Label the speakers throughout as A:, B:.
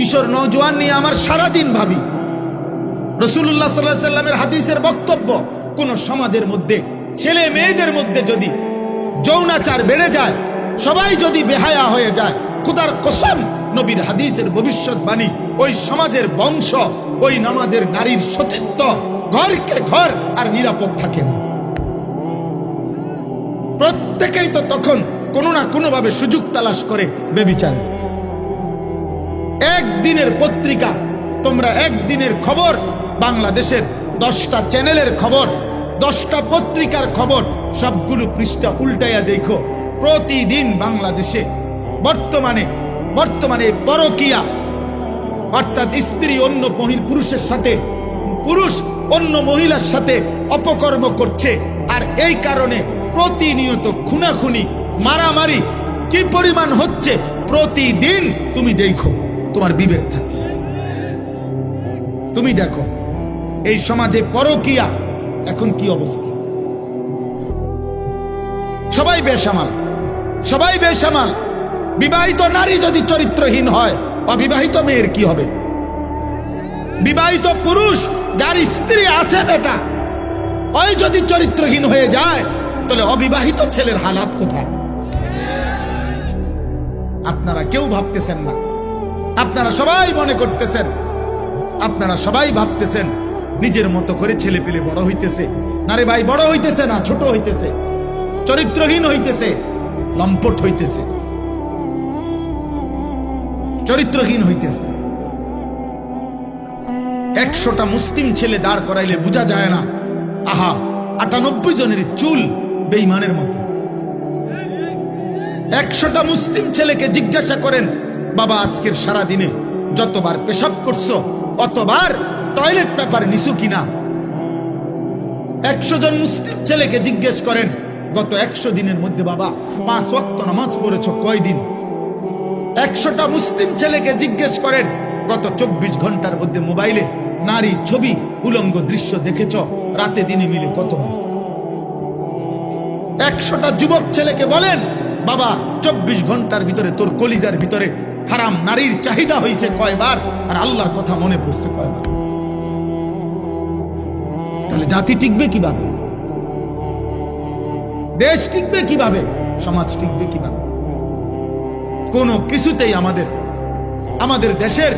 A: কিশোর নওজোয়ান নিয়ে আমার সারাদিন ভাবি। রাসূলুল্লাহ সাল্লাল্লাহু আলাইহি সাল্লামের হাদিসের বক্তব্য, কোন সমাজের মধ্যে ছেলে মেয়েদের মধ্যে যদি যৌনাচার বেড়ে যায়, সবাই যদি বেহায়া হয়ে যায়, খোদার কসম নবীর হাদিসের ভবিষ্যৎবাণী, ওই সমাজের বংশ, ওই নামাজের নারীর সতীত্ব ঘরকে ঘর আর নিরাপদ থাকে না। প্রত্যেকেই তো তখন কোনো না কোনোভাবে সুযোগ তালাশ করে বেবিচার। একদিনের পত্রিকা, তোমরা একদিনের খবর, বাংলাদেশের 10টা চ্যানেলের খবর, 10টা পত্রিকার খবর, সবগুলো পৃষ্ঠা উল্টাইয়া দেখো, প্রতিদিন বাংলাদেশে বর্তমানে পরকীয়া, অর্থাৎ স্ত্রী অন্য পুরুষের সাথে, পুরুষ অন্য মহিলার সাথে অপকর্ম করছে। আর এই কারণে প্রতিনিয়ত খুনাখুনি, মারামারি কি পরিমাণ হচ্ছে প্রতিদিন তুমি দেখো, তোমার বিবেক থাকে। তুমি দেখো এই সমাজে পরকীয়া এখন কি অবস্থা। সবাই বেসামাল। বিবাহিত নারী যদি চরিত্রহীন হয়, অবিবাহিত মেয়ের কি হবে? বিবাহিত পুরুষ যার স্ত্রী আছে বেটা, ওই যদি চরিত্রহীন হয়ে যায়, তাহলে অবিবাহিত ছেলের হালাত কোথায়? আপনারা কেউ ভাবতেছেন না। আপনারা সবাই মনে করতেছেন, আপনারা সবাই ভাবতেছেন নিজের মতো করে ছেলে পেলে বড় হইতেছে। না রে ভাই, বড় হইতেছে না, ছোট হইতেছে, চরিত্রহীন হইতেছে, লম্পট হইতেছে, চরিত্রহীন হইতেছে। 100টা মুসলিম ছেলে দাঁড় করাইলে বোঝা যায় না, আহা 98 জনের চুল বেঈমানের মতো। 100টা মুসলিম ছেলেকে জিজ্ঞাসা করেন, বাবা আজকের সারা দিনে যতবার পেশাব করছো, অতবার টয়লেট পেপার নিছু কিনা? 100 জন মুসলিম ছেলেকে জিজ্ঞেস করেন, গত 100 দিনের মধ্যে বাবা 5 ওয়াক্ত নামাজ পড়েছো কয়দিন? 100টা মুসলিম ছেলেকে জিজ্ঞেস করেন, গত 24 ঘন্টার মধ্যে মোবাইলে নারী ছবি, উলঙ্গ দৃশ্য দেখেছ রাতে দিনে মিলে কতবার? 100টা যুবক ছেলেকে বলেন, বাবা 24 ঘন্টার ভিতরে তোর কলিজার ভিতরে হারাম নারীর চাহিদা হয়েছে কয়বার, আর আল্লাহর কথা মনে পড়ছে কয়বার? তাহলে জাতি টিকবে কিভাবে? দেশ টিকবে কিভাবে? সমাজ টিকবে কিভাবে? কোনো কিছুতেই আমাদের দেশের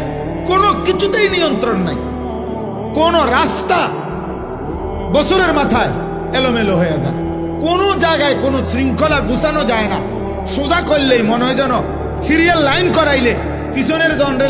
A: কোনো কিছুতেই নিয়ন্ত্রণ নাই। কোন রাস্তা বছরের মাথায় এলোমেলো হয়ে যায়, কোনো জায়গায় কোনো শৃঙ্খলা গুছানো যায় না। সোজা করলেই মনে হয় যেন সিরিয়াল লাইন করাইলে পিছনের জনরে